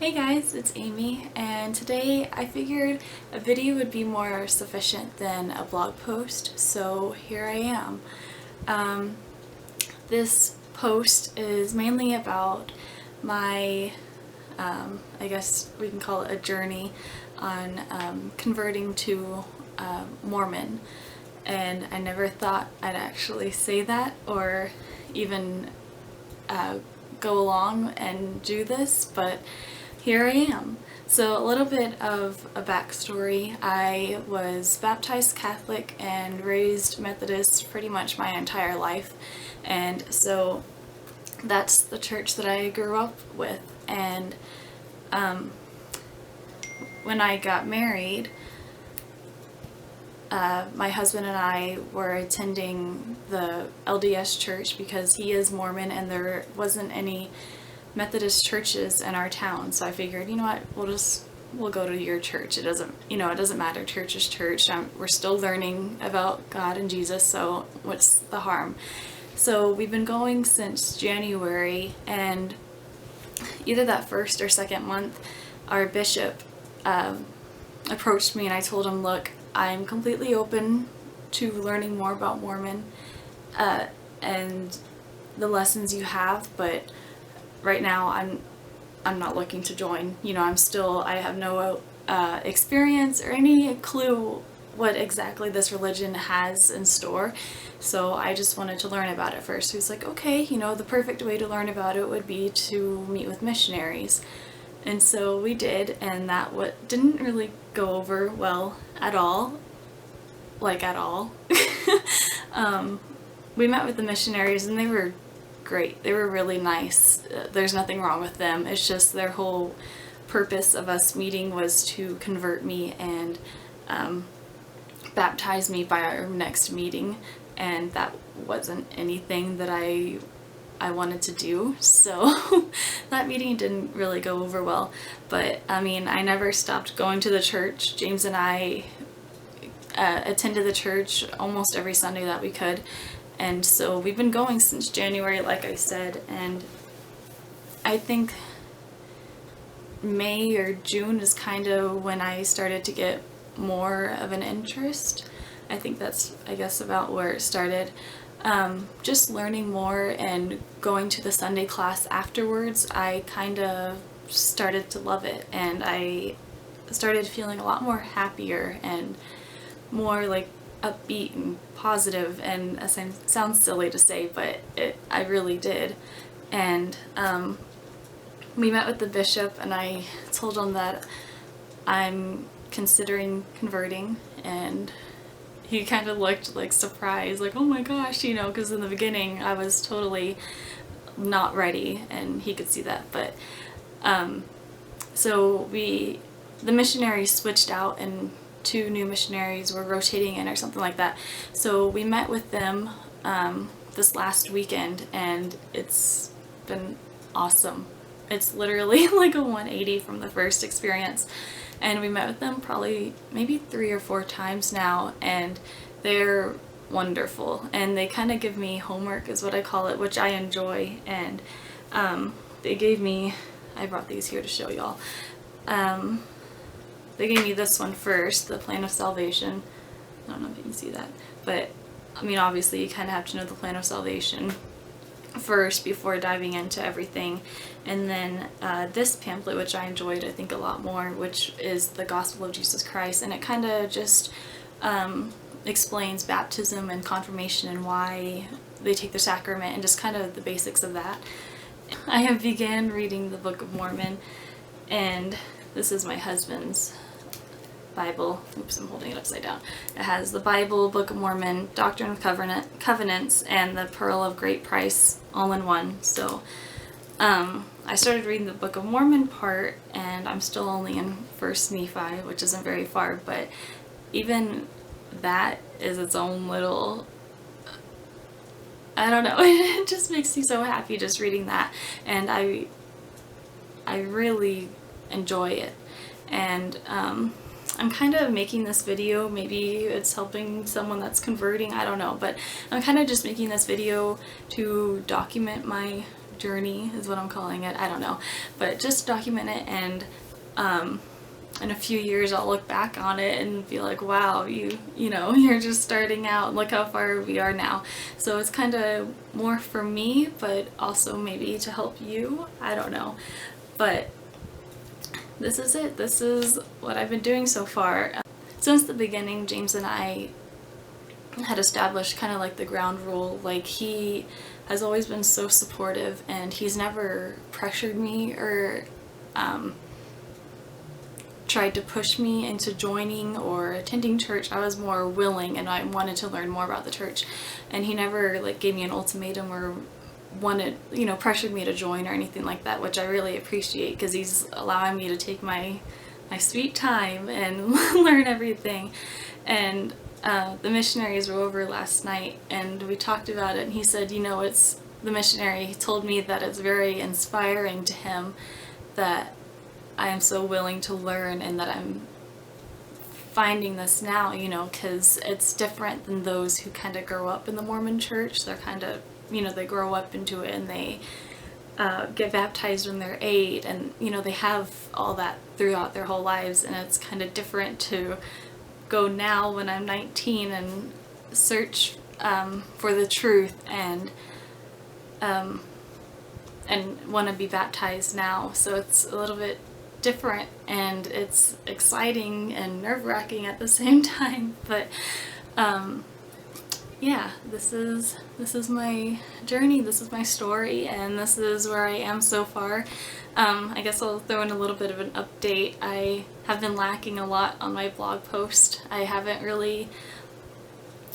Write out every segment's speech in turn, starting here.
Hey guys, it's Amy, and today I figured a video would be more sufficient than a blog post, so here I am. This post is mainly about my, I guess we can call it a journey on converting to Mormon, and I never thought I'd actually say that or even go along and do this, but here I am. So a little bit of a backstory. I was baptized Catholic and raised Methodist pretty much my entire life, and so that's the church that I grew up with. And when I got married, my husband and I were attending the LDS church because he is Mormon and there wasn't any Methodist churches in our town, so I figured, you know what, we'll go to your church. It doesn't matter. Church is church. We're still learning about God and Jesus, so what's the harm? So we've been going since January, and either that first or second month, our bishop approached me, and I told him, look, I'm completely open to learning more about Mormon and the lessons you have, but right now I'm not looking to join. I have no experience or any clue what exactly this religion has in store, so I just wanted to learn about it first. He was like, okay, the perfect way to learn about it would be to meet with missionaries. And so we did, and that didn't really go over well at all. Like at all. We met with the missionaries and they were great. They were really nice. There's nothing wrong with them. It's just their whole purpose of us meeting was to convert me and baptize me by our next meeting, and that wasn't anything that I wanted to do, so that meeting didn't really go over well. But I never stopped going to the church. James and I attended the church almost every Sunday that we could, and so we've been going since January, like I said, and I think May or June is kind of when I started to get more of an interest. I think that's, about where it started. Just learning more and going to the Sunday class afterwards, I kind of started to love it, and I started feeling a lot more happier and more like upbeat and positive, and it sounds silly to say, but I really did. And we met with the bishop, and I told him that I'm considering converting, and he kind of looked like surprised, like, oh my gosh, because in the beginning I was totally not ready, and he could see that. But so the missionaries switched out, and 2 new missionaries were rotating in or something like that. So we met with them this last weekend, and it's been awesome. It's literally like a 180 from the first experience. And we met with them probably maybe 3 or 4 times now, and they're wonderful. And they kind of give me homework, is what I call it, which I enjoy. And they gave me, I brought these here to show y'all. They gave me this one first, the plan of salvation. I don't know if you can see that, but obviously you kind of have to know the plan of salvation first before diving into everything. And then this pamphlet, which I enjoyed, I think, a lot more, which is the Gospel of Jesus Christ, and it kind of just explains baptism and confirmation and why they take the sacrament and just kind of the basics of that. I have began reading the Book of Mormon, and this is my husband's Bible. Oops, I'm holding it upside down. It has the Bible, Book of Mormon, Doctrine of Covenants, and the Pearl of Great Price all in one. So I started reading the Book of Mormon part, and I'm still only in 1st Nephi, which isn't very far, but even that is its own little, I don't know, it just makes me so happy just reading that, and I really enjoy it. And I'm kind of making this video, maybe it's helping someone that's converting, I don't know, but I'm kind of just making this video to document my journey is what I'm calling it. I don't know, but just document it, and in a few years I'll look back on it and be like, wow, you know, you're just starting out, look how far we are now. So it's kind of more for me, but also maybe to help you, I don't know. But this is it. This is what I've been doing so far. Since the beginning, James and I had established kind of like the ground rule. Like, he has always been so supportive, and he's never pressured me or tried to push me into joining or attending church. I was more willing, and I wanted to learn more about the church, and he never like gave me an ultimatum or wanted, you know, pressured me to join or anything like that, which I really appreciate, because he's allowing me to take my sweet time and learn everything. And the missionaries were over last night, and we talked about it, and he said, you know, it's the missionary told me that it's very inspiring to him that I am so willing to learn, and that I'm finding this now, you know, because it's different than those who kind of grow up in the Mormon church. They're kind of, you know, they grow up into it, and they get baptized when they're 8, and, you know, they have all that throughout their whole lives. And it's kind of different to go now when I'm 19 and search for the truth and want to be baptized now. So it's a little bit different, and it's exciting and nerve-wracking at the same time. But yeah, this is my journey, this is my story, and this is where I am so far. I guess I'll throw in a little bit of an update. I have been lacking a lot on my blog post. I haven't really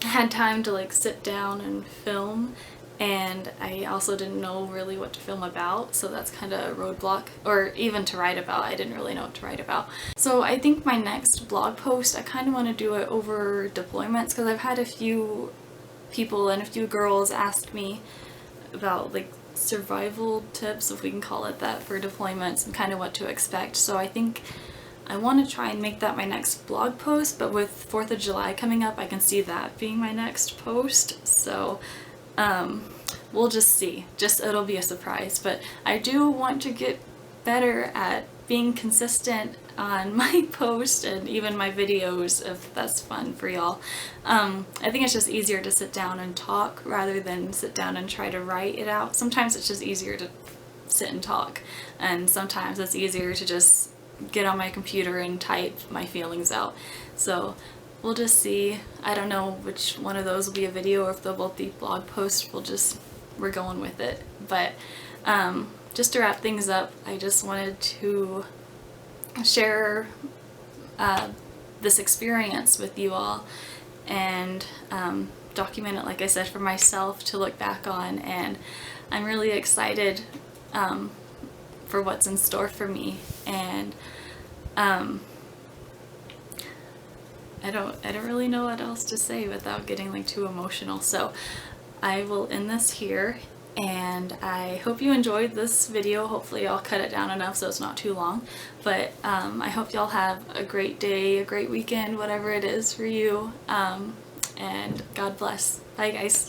had time to like sit down and film, and I also didn't know really what to film about, so that's kind of a roadblock. Or even to write about, I didn't really know what to write about. So I think my next blog post, I kind of want to do it over deployments, because I've had a few people and a few girls ask me about like survival tips, if we can call it that, for deployments and kind of what to expect. So I think I want to try and make that my next blog post, but with 4th of July coming up, I can see that being my next post. So we'll just see. It'll be a surprise. But I do want to get better at being consistent on my post and even my videos, if that's fun for y'all. I think it's just easier to sit down and talk rather than sit down and try to write it out. Sometimes it's just easier to sit and talk, and sometimes it's easier to just get on my computer and type my feelings out. So we'll just see. I don't know which one of those will be a video or if they'll both be blog posts. We're going with it. But just to wrap things up, I just wanted to share this experience with you all, and document it, like I said, for myself to look back on. And I'm really excited for what's in store for me. And I don't really know what else to say without getting like too emotional. So I will end this here, and I hope you enjoyed this video. Hopefully I'll cut it down enough so it's not too long. But I hope y'all have a great day, a great weekend, whatever it is for you. And God bless. Bye guys.